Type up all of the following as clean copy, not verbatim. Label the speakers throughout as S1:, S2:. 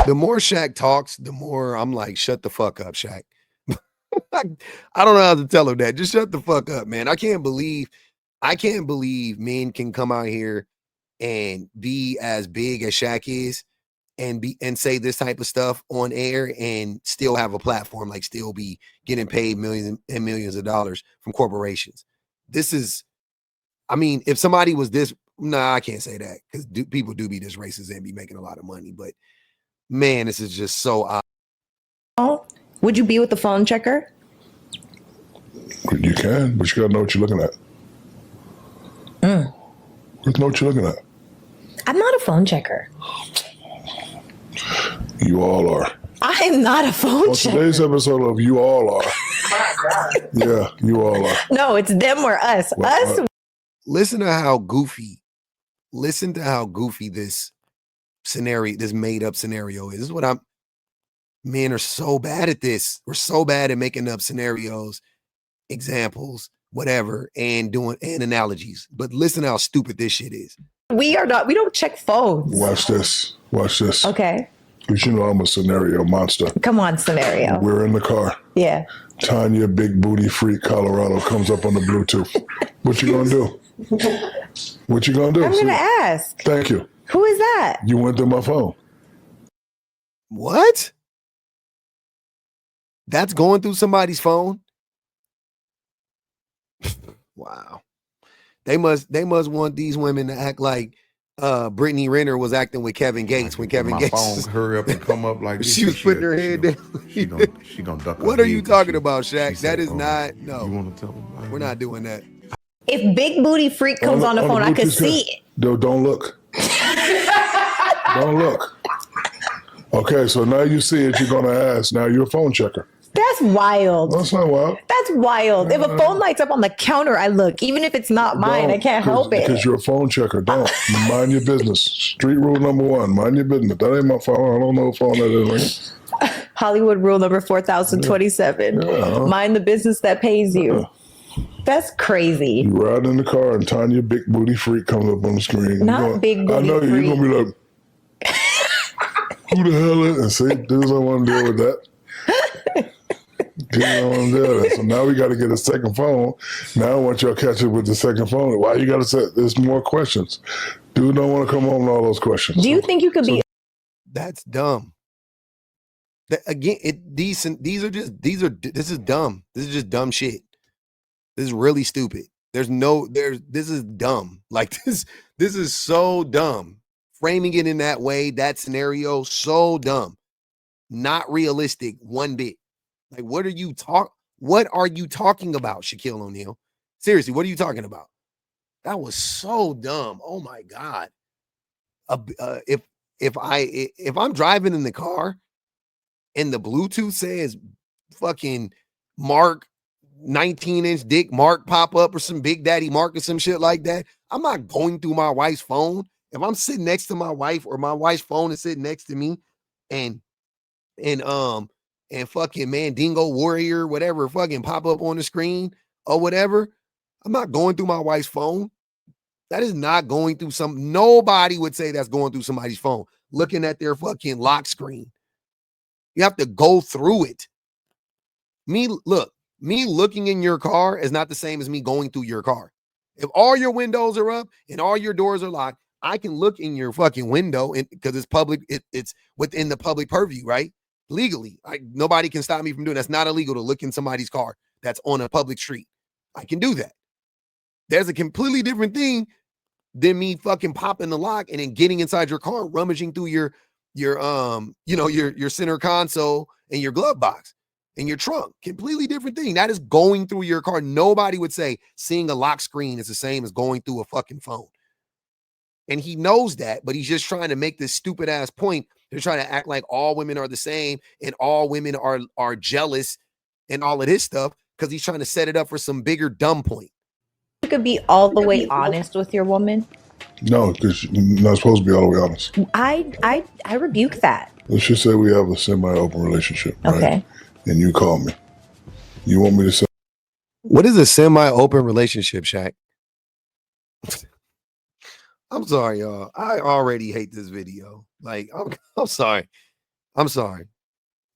S1: The more Shaq talks, the more I'm like, shut the fuck up, Shaq. I don't know how to tell him that. Just shut the fuck up, man. I can't believe men can come out here and be as big as Shaq is and say this type of stuff on air and still have a platform, like still be getting paid millions and millions of dollars from corporations. This is, I mean, if somebody was this, nah, I can't say that because people do be this racist and be making a lot of money. But man, this is just so odd.
S2: Oh, would you be with the phone checker?
S3: You can, but you gotta know what you're looking at. You know what you're looking at.
S2: I'm not a phone checker.
S3: You all are.
S2: I'm not a phone checker.
S3: Today's episode of You All Are. Yeah, you all are.
S2: No, it's them or us. Us.
S1: Listen to how goofy this scenario, this made up scenario is. This is what men are so bad at this. We're so bad at making up scenarios, examples, whatever, and analogies. But listen how stupid this shit is.
S2: We don't check phones.
S3: Watch this.
S2: Okay.
S3: Because you know I'm a scenario monster.
S2: Come on, scenario.
S3: We're in the car.
S2: Yeah.
S3: Tanya, big booty freak, Colorado, comes up on the Bluetooth. What you gonna do? What you gonna do?
S2: I'm gonna ask.
S3: Thank you.
S2: Who is that?
S3: You went through my phone.
S1: What? That's going through somebody's phone? Wow. They must want these women to act like Brittany Renner was acting with Kevin Gates when Kevin Gates
S4: phone hurry up and come up like this.
S1: She was putting her head down.
S4: She gonna duck.
S1: What are you talking about, Shaq? That is not, no.
S4: You want to tell them?
S1: We're not doing that.
S2: If big booty freak comes on the phone, I could see it.
S3: Don't look. Don't look. Okay, so now you see it, you're gonna ask. Now you're a phone checker.
S2: That's wild.
S3: That's not wild.
S2: That's wild. If a phone lights up on the counter, I look. Even if it's not mine, I can't help it.
S3: Because you're a phone checker. Don't. Mind your business. Street rule number 1. Mind your business. That ain't my phone. I don't know what phone that is.
S2: Hollywood rule number 4027.
S3: Yeah.
S2: Mind the business that pays you. Yeah. That's crazy.
S3: You ride in the car and Tanya, big booty freak, comes up on the screen.
S2: Not big booty freak.
S3: I know you're going to be like, who the hell is it? And see, dudes don't want to deal with that. So now we got to get a second phone. Now I want y'all to catch up with the second phone. Why you got to say there's more questions? Dude don't want to come home with all those questions.
S2: Do you think you could be?
S1: That's dumb. Again, this is dumb. This is just dumb shit. This is really stupid. This is dumb. Like this is so dumb. Framing it in that way, that scenario, so dumb. Not realistic one bit. Like, what are you talking about, Shaquille O'Neal? Seriously, what are you talking about? That was so dumb. Oh my God. If I'm driving in the car and the Bluetooth says fucking Mark 19-inch dick Mark pop up or some Big Daddy Mark or some shit like that, I'm not going through my wife's phone. If I'm sitting next to my wife or my wife's phone is sitting next to me and fucking Mandingo Warrior, whatever, fucking pop up on the screen or whatever, I'm not going through my wife's phone. That is not going through nobody would say that's going through somebody's phone, looking at their fucking lock screen. You have to go through it. Me looking in your car is not the same as me going through your car. If all your windows are up and all your doors are locked, I can look in your fucking window because it's public. It's within the public purview, right? Legally, nobody can stop me from doing that. That's not illegal to look in somebody's car that's on a public street. I can do that. There's a completely different thing than me fucking popping the lock and then getting inside your car, rummaging through your center console and your glove box and your trunk. Completely different thing. That is going through your car. Nobody would say seeing a lock screen is the same as going through a fucking phone. And he knows that, but he's just trying to make this stupid ass point. They're trying to act like all women are the same and all women are jealous and all of this stuff because he's trying to set it up for some bigger dumb point.
S2: You could be all the way honest with your woman.
S3: No, because you're not supposed to be all the way honest.
S2: I rebuke that.
S3: Let's just say we have a semi-open relationship, right?
S2: Okay.
S3: And you call me. You want me to say,
S1: what is a semi-open relationship, Shaq? I'm sorry, y'all. I already hate this video. Like, I'm sorry. I'm sorry.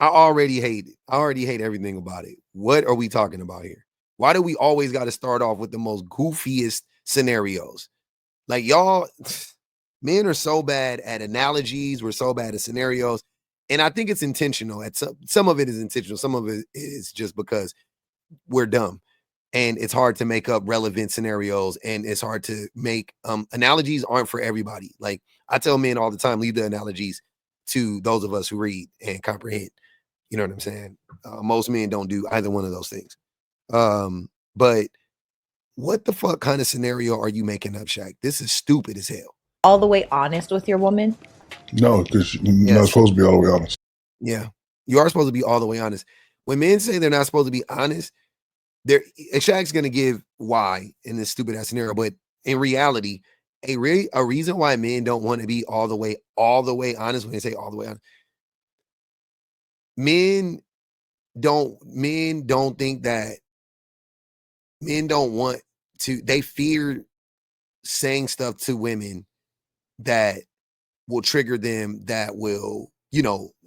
S1: I already hate it. I already hate everything about it. What are we talking about here? Why do we always got to start off with the most goofiest scenarios? Like y'all, men are so bad at analogies. We're so bad at scenarios. And I think it's intentional. At some of it is intentional. Some of it is just because we're dumb. And it's hard to make up relevant scenarios. And it's hard to make analogies aren't for everybody. Like I tell men all the time, leave the analogies to those of us who read and comprehend. You know what I'm saying? Most men don't do either one of those things. But what the fuck kind of scenario are you making up, Shaq? This is stupid as hell.
S2: All the way honest with your woman?
S3: No, because you're not supposed to be all the way honest.
S1: Yeah. You are supposed to be all the way honest. When men say they're not supposed to be honest, Shaq's gonna give why in this stupid ass scenario, but in reality, a reason why men don't want to be all the way honest when they say all the way honest. Men don't think that men don't want to, they fear saying stuff to women that will trigger them, that will,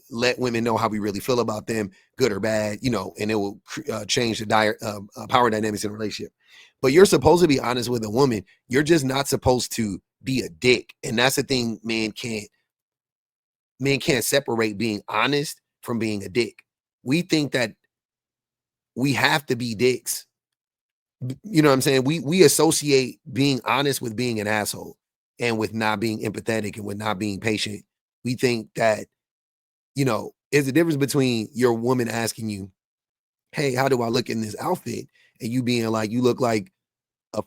S1: let women know how we really feel about them, good or bad, and it will change the power dynamics in a relationship. But you're supposed to be honest with a woman. You're just not supposed to be a dick. And that's the thing, men can't separate being honest from being a dick. We think that we have to be dicks. You know what I'm saying? We associate being honest with being an asshole and with not being empathetic and with not being patient. We think that, there's a difference between your woman asking you, hey, how do I look in this outfit? And you being like, you look like a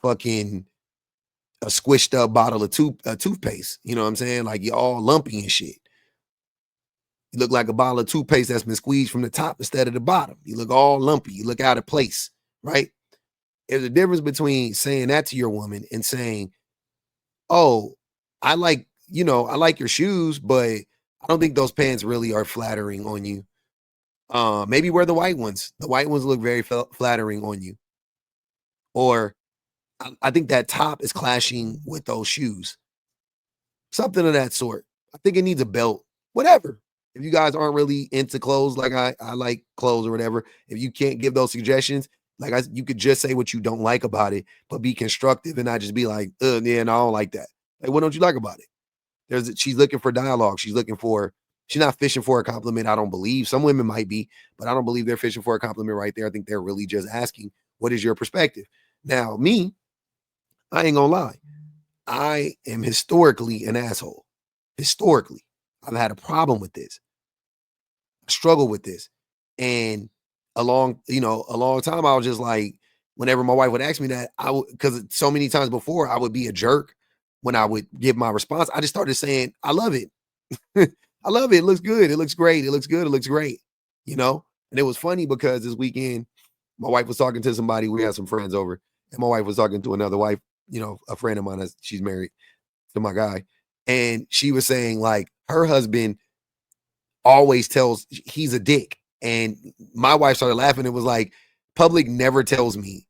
S1: squished up bottle of toothpaste. You know what I'm saying? Like you're all lumpy and shit. You look like a bottle of toothpaste that's been squeezed from the top instead of the bottom. You look all lumpy. You look out of place, right? There's a difference between saying that to your woman and saying, oh, I like your shoes, but I don't think those pants really are flattering on you. Maybe wear the white ones. The white ones look very flattering on you. Or I think that top is clashing with those shoes. Something of that sort. I think it needs a belt. Whatever. If you guys aren't really into clothes like I like clothes or whatever, if you can't give those suggestions, you could just say what you don't like about it, but be constructive and not just be like, yeah, no, I don't like that. Like, what don't you like about it? She's looking for dialogue. She's not fishing for a compliment. I don't believe. Some women might be, but I don't believe they're fishing for a compliment right there. I think they're really just asking, what is your perspective? Now, me, I ain't gonna lie. I am historically an asshole. Historically. I've had a problem with this. I struggle with this. And a long time, I was just like, whenever my wife would ask me that, because so many times before I would be a jerk when I would give my response. I just started saying, I love it. I love it. It looks good. It looks great. It looks good. It looks great. And it was funny because this weekend, my wife was talking to somebody. We had some friends over, and my wife was talking to another wife, a friend of mine. She's married to my guy. And she was saying like her husband always tells he's a dick. And my wife started laughing. It was like, public never tells me,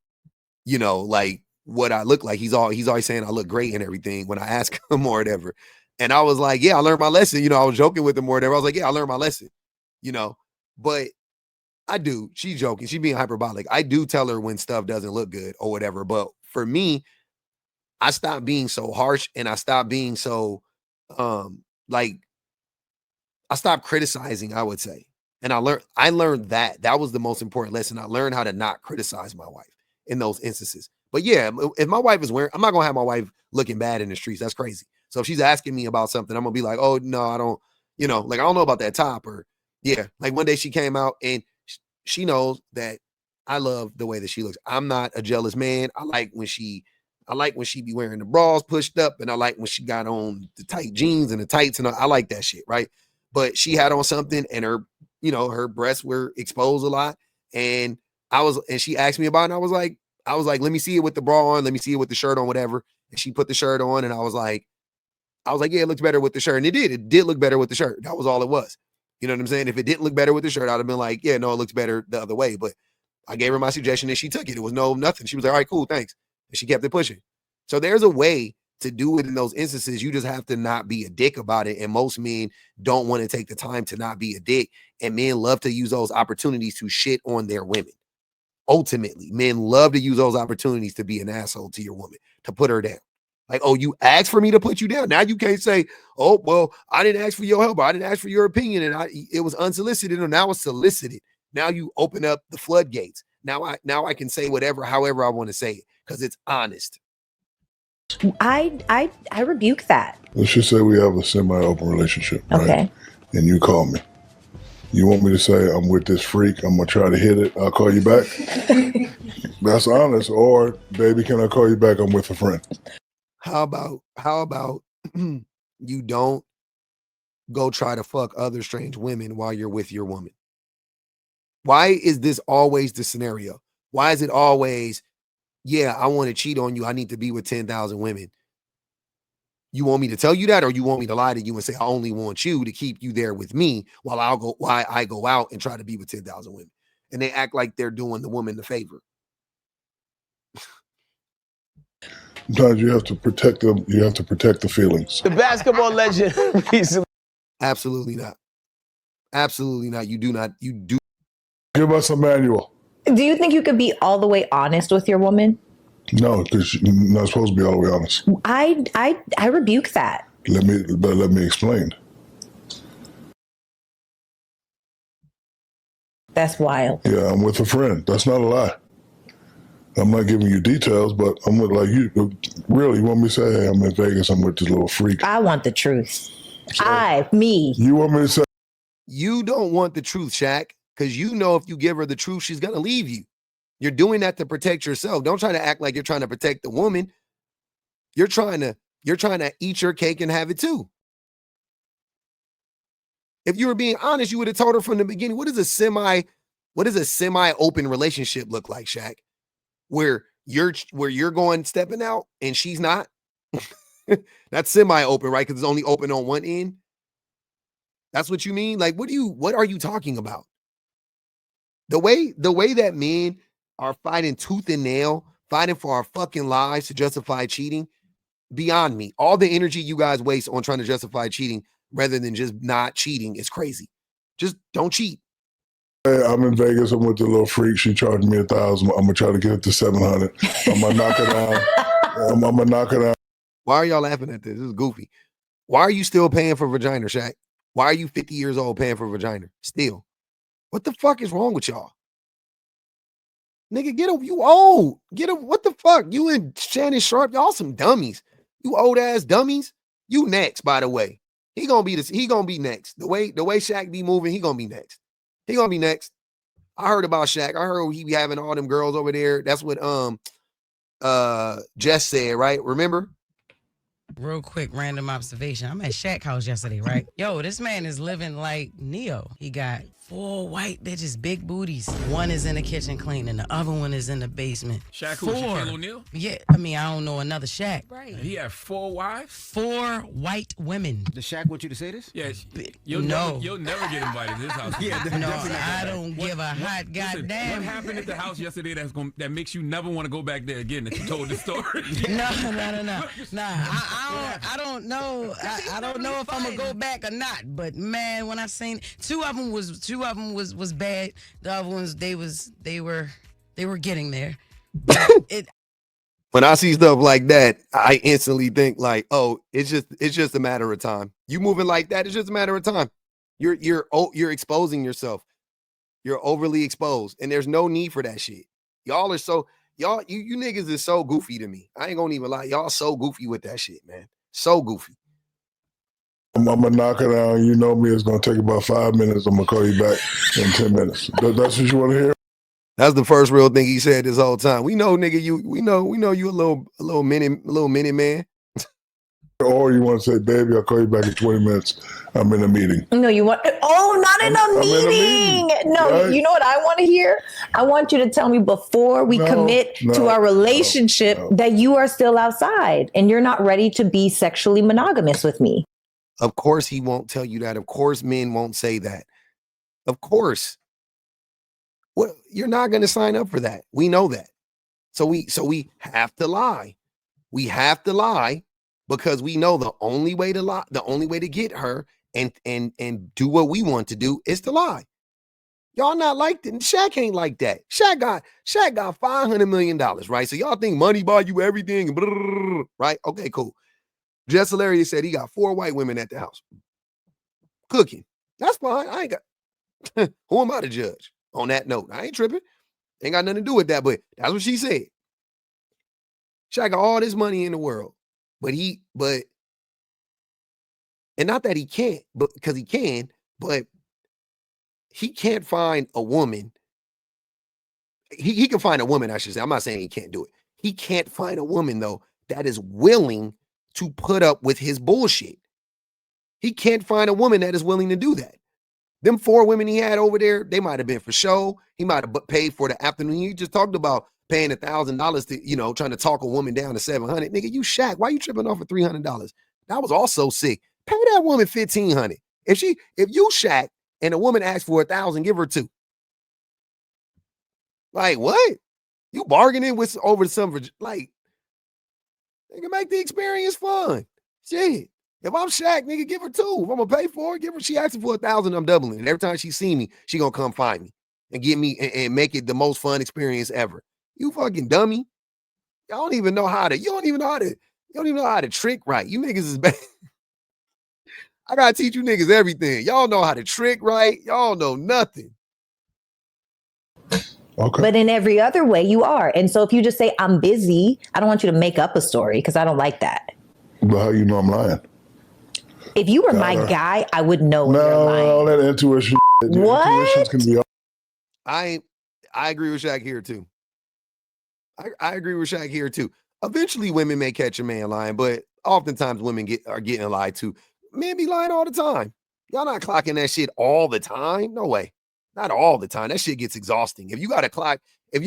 S1: like what I look like. He's always saying I look great and everything when I ask him or whatever. And I was like, yeah, I learned my lesson. I was joking with him or whatever. I was like, yeah, I learned my lesson, but I do. She's joking. She's being hyperbolic. I do tell her when stuff doesn't look good or whatever. But for me, I stopped being so harsh and I stopped being so, I stopped criticizing, I would say. And I learned that was the most important lesson. I learned how to not criticize my wife in those instances. But yeah, if my wife is wearing, I'm not going to have my wife looking bad in the streets. That's crazy. So if she's asking me about something, I'm going to be like, oh, no, I don't, I don't know about that top or yeah. Like one day she came out and she knows that I love the way that she looks. I'm not a jealous man. I like when she be wearing the bras pushed up, and I like when she got on the tight jeans and the tights, and I like that shit, right? But she had on something and her breasts were exposed a lot. And she asked me about it. And I was like, let me see it with the bra on. Let me see it with the shirt on, whatever. And she put the shirt on and I was like, yeah, it looks better with the shirt. And it did look better with the shirt. That was all it was. You know what I'm saying? If it didn't look better with the shirt, I'd have been like, yeah, no, it looks better the other way. But I gave her my suggestion and she took it. It was nothing. She was like, all right, cool, thanks. And she kept it pushing. So there's a way to do it in those instances. You just have to not be a dick about it. And most men don't want to take the time to not be a dick. And men love to use those opportunities to shit on their women. Ultimately, men love to use those opportunities to be an asshole to your woman, to put her down. Like, oh, you asked for me to put you down. Now you can't say, oh, well, I didn't ask for your help. Or I didn't ask for your opinion. And it was unsolicited. And now it's solicited. Now you open up the floodgates. Now I can say whatever, however I want to say it, because it's honest.
S2: I rebuke that.
S3: Let's just say we have a semi-open relationship, right?
S2: Okay.
S3: And you call me. You want me to say, I'm with this freak, I'm going to try to hit it, I'll call you back? That's honest. Or, baby, can I call you back? I'm with a friend.
S1: How about you don't go try to fuck other strange women while you're with your woman? Why is this always the scenario? Why is it always, yeah, I want to cheat on you, I need to be with 10,000 women? You want me to tell you that, or you want me to lie to you and say I only want you to keep you there with me while I go out and try to be with 10,000 women? And they act like they're doing the woman the favor.
S3: Sometimes you have to protect them. You have to protect the feelings.
S5: The basketball legend recently.
S1: Absolutely not. Absolutely not. You do.
S3: Give us a manual.
S2: Do you think you could be all the way honest with your woman?
S3: No, because you're not supposed to be all the way honest.
S2: I rebuke that.
S3: Let me explain.
S2: That's wild.
S3: Yeah, I'm with a friend. That's not a lie. I'm not giving you details, but I'm with, like, you really want me to say, hey, I'm in Vegas, I'm with this little freak.
S2: I want the truth.
S3: So,
S2: You
S3: want me to say?
S1: You don't want the truth, Shaq, because you know if you give her the truth, she's going to leave you. You're doing that to protect yourself. Don't try to act like you're trying to protect the woman. You're trying to eat your cake and have it too. If you were being honest, you would have told her from the beginning. What does a semi-open relationship look like, Shaq? Where you're going stepping out and she's not? That's semi-open, right? Because it's only open on one end. That's what you mean? Like, what are you talking about? The way that men are fighting tooth and nail, fighting for our fucking lives to justify cheating, beyond me. All the energy you guys waste on trying to justify cheating rather than just not cheating is crazy. Just don't cheat.
S3: Hey, I'm in Vegas. I'm with the little freak. She charged me $1,000. I'm gonna try to get it to $700. I'm gonna knock it down. I'm gonna knock it down.
S1: Why are y'all laughing at this? This is goofy. Why are you still paying for vagina, Shaq? Why are you 50 years old paying for vagina still? What the fuck is wrong with y'all? Nigga, you old. What the fuck? You and Shannon Sharp, y'all some dummies. You old ass dummies. You next, by the way. He gonna be next. The way Shaq be moving, he gonna be next. He gonna be next. I heard about Shaq. I heard he be having all them girls over there. That's what Jess said, right? Remember?
S6: Real quick, random observation. I'm at Shaq house yesterday, right? Yo, this man is living like Neo. He got 4 white bitches, big booties. One is in the kitchen cleaning, the other one is in the basement.
S7: Shaq who? Shaquille O'Neal?
S6: Yeah, I mean, I don't know another Shaq.
S7: Right. He had 4 wives?
S6: 4 white women.
S8: Does Shaq want you to say this?
S7: Yes.
S6: You'll
S7: never get invited to his house.
S6: Yeah, no, I don't give a hot goddamn.
S7: What happened at the house yesterday that makes you never want to go back there again that you told the story?
S6: No. I don't know. I don't know if I'm gonna go back or not. But man, when I seen two of them was bad. The other ones they were getting there.
S1: When I see stuff like that, I instantly think like, oh, it's just a matter of time. You moving like that, it's just a matter of time. You're exposing yourself. You're overly exposed, and there's no need for that shit. You niggas is so goofy to me. I ain't gonna even lie. Y'all so goofy with that shit, man. So goofy.
S3: I'm gonna knock it down. You know me. It's gonna take about 5 minutes. I'm gonna call you back in 10 minutes. That's what you want to hear?
S1: That's the first real thing he said this whole time. We know, nigga. We know you a little mini man.
S3: Or you want to say, baby, I'll call you back in 20 minutes. I'm in a meeting.
S2: No, you want, not in a meeting. No, right? You know what I want to hear? I want you to tell me before we commit to our relationship that you are still outside and you're not ready to be sexually monogamous with me.
S1: Of course he won't tell you that. Of course men won't say that. Of course. Well, you're not going to sign up for that. We know that. So we have to lie. We have to lie because we know the only way to lie, the only way to get her and do what we want to do is to lie. Y'all not like that. Shaq ain't like that. Shaq got $500 million, right? So y'all think money buy you everything, right? Okay, cool. Jess Hilarious said he got 4 white women at the house cooking. That's fine. I ain't got. Who am I to judge on that note? I ain't tripping. Ain't got nothing to do with that, but that's what she said. Shaq got all this money in the world, but and not that he can't, but because he can, but he can't find a woman. He can find a woman, I should say. I'm not saying he can't do it. He can't find a woman, though, that is willing to put up with his bullshit. He can't find a woman that is willing to do that. Them 4 women he had over there, they might have been for show. He might have paid for the afternoon. You just talked about paying $1,000 to, trying to talk a woman down to $700. Nigga, you Shaq. Why you tripping off of $300? That was also sick. Pay that woman $1,500. If you Shaq and a woman asks for $1,000, give her 2. Like what? You bargaining with over some like? They can make the experience fun. Shit. If I'm Shaq, nigga, give her 2. If I'm gonna pay for it, give her. She asking for $1,000, I'm doubling it. Every time she see me, she gonna come find me and get me and make it the most fun experience ever. You fucking dummy. Y'all don't even know how to. You don't even know how to trick right. You niggas is bad. I gotta teach you niggas everything. Y'all know how to trick right. Y'all know nothing.
S3: Okay.
S2: But in every other way, you are. And so if you just say, I'm busy, I don't want you to make up a story because I don't like that.
S3: But how you know I'm lying?
S2: If you were my guy, I would know when you're lying.
S3: No, that intuition.
S2: What?
S3: Can be.
S1: I agree with Shaq here too. I agree with Shaq here too. Eventually, women may catch a man lying, but oftentimes women are getting lied to. Men be lying all the time. Y'all not clocking that shit all the time. No way. Not all the time. That shit gets exhausting. If you got to clock, if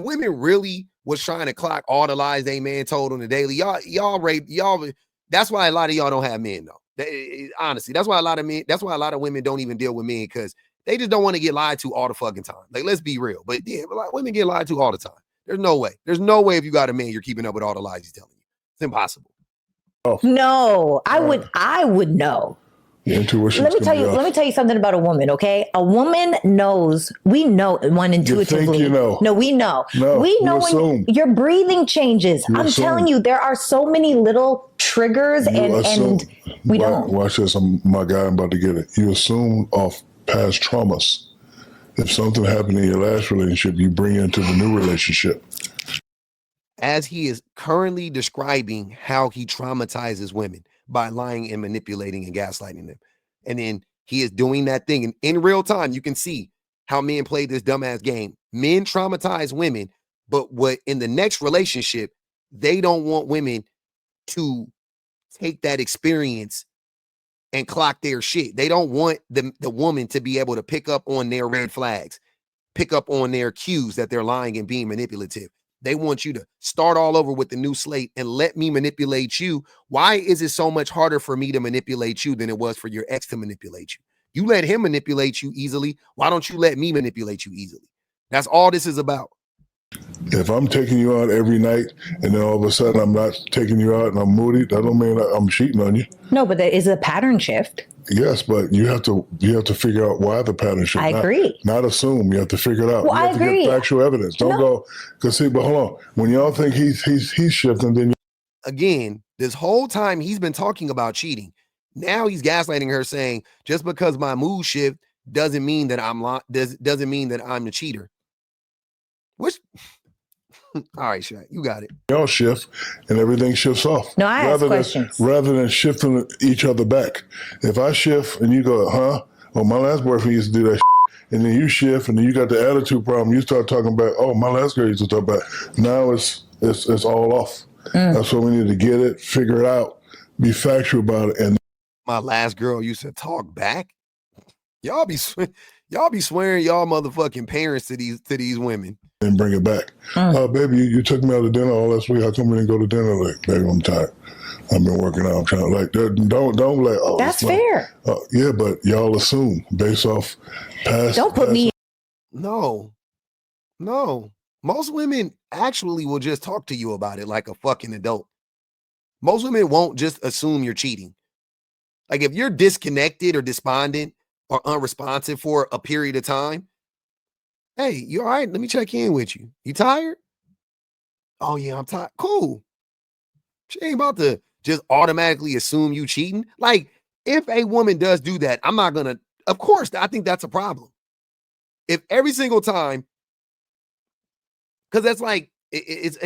S1: women really was trying to clock all the lies they man told on the daily, y'all. That's why a lot of y'all don't have men though. Honestly, that's why a lot of women don't even deal with men because they just don't want to get lied to all the fucking time. Like, let's be real. But yeah, like, women get lied to all the time. There's no way. There's no way if you got a man, you're keeping up with all the lies he's telling you. It's impossible.
S3: Oh.
S2: No, I would know.
S3: Intuition.
S2: Let me tell you something about a woman, okay? A woman knows, we know one intuitively.
S3: You think you know.
S2: No, we know.
S3: No,
S2: we know when your breathing changes. I'm telling you, there are so many little triggers and we don't.
S3: Watch this, my guy, I'm about to get it. You assume off past traumas. If something happened in your last relationship, you bring it into the new relationship.
S1: As he is currently describing how he traumatizes women by lying and manipulating and gaslighting them. And then he is doing that thing. And in real time, you can see how men play this dumbass game. Men traumatize women, but what in the next relationship, they don't want women to take that experience and clock their shit. They don't want the woman to be able to pick up on their red flags, pick up on their cues that they're lying and being manipulative. They want you to start all over with the new slate and let me manipulate you. Why is it so much harder for me to manipulate you than it was for your ex to manipulate you? You let him manipulate you easily. Why don't you let me manipulate you easily? That's all this is about.
S3: If I'm taking you out every night and then all of a sudden I'm not taking you out and I'm moody, that don't mean I'm cheating on you.
S2: No, but there is a pattern shift.
S3: Yes, but you have to figure out why the pattern shift.
S2: I agree.
S3: Not assume. You have to figure it out.
S2: Well,
S3: you have to get factual evidence. Don't go because see. But hold on. When y'all think he's shifting, then
S1: again, this whole time he's been talking about cheating. Now he's gaslighting her, saying just because my mood shift doesn't mean that doesn't mean that I'm the cheater. Which. All right, Shaq, you got it.
S3: Y'all shift and everything shifts off.
S2: No, I ask questions.
S3: Rather than shifting each other back. If I shift and you go, huh? Oh, my last boyfriend used to do that shit. And then you shift and then you got the attitude problem. You start talking about, oh, my last girl used to talk about it. Now it's all off. That's what we need to get it, figure it out, be factual about it. And
S1: my last girl used to talk back. Y'all be swearing y'all motherfucking parents to these women.
S3: And bring it back. Baby, you took me out to dinner all last week. How come we didn't go to dinner? Like, baby, I'm tired. I've been working out. I'm trying to like don't like. Oh,
S2: that's fair.
S3: Yeah, but y'all assume based off past.
S2: Don't put me.
S1: No. Most women actually will just talk to you about it like a fucking adult. Most women won't just assume you're cheating. Like if you're disconnected or despondent or unresponsive for a period of time, hey, you all right? Let me check in with you. You tired? Oh yeah, I'm tired. Cool. She ain't about to just automatically assume you cheating. Like if a woman does do that, I'm not gonna. Of course, I think that's a problem. If every single time, because that's like it's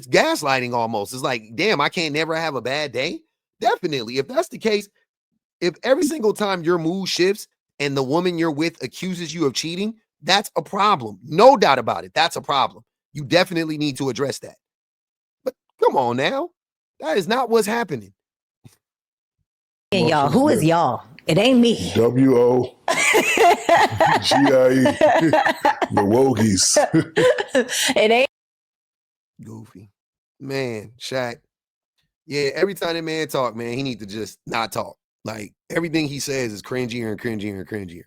S1: gaslighting almost. It's like, damn, I can't never have a bad day. Definitely, if that's the case, if every single time your mood shifts and the woman you're with accuses you of cheating, that's a problem. No doubt about it. That's a problem. You definitely need to address that. But come on now, that is not what's happening.
S2: And y'all, who is y'all? It ain't me.
S3: WOGIE, the Wogies.
S2: It ain't
S1: Goofy. Man, Shaq. Yeah, every time that man talk, man, he need to just not talk. Like everything he says is cringier and cringier and cringier.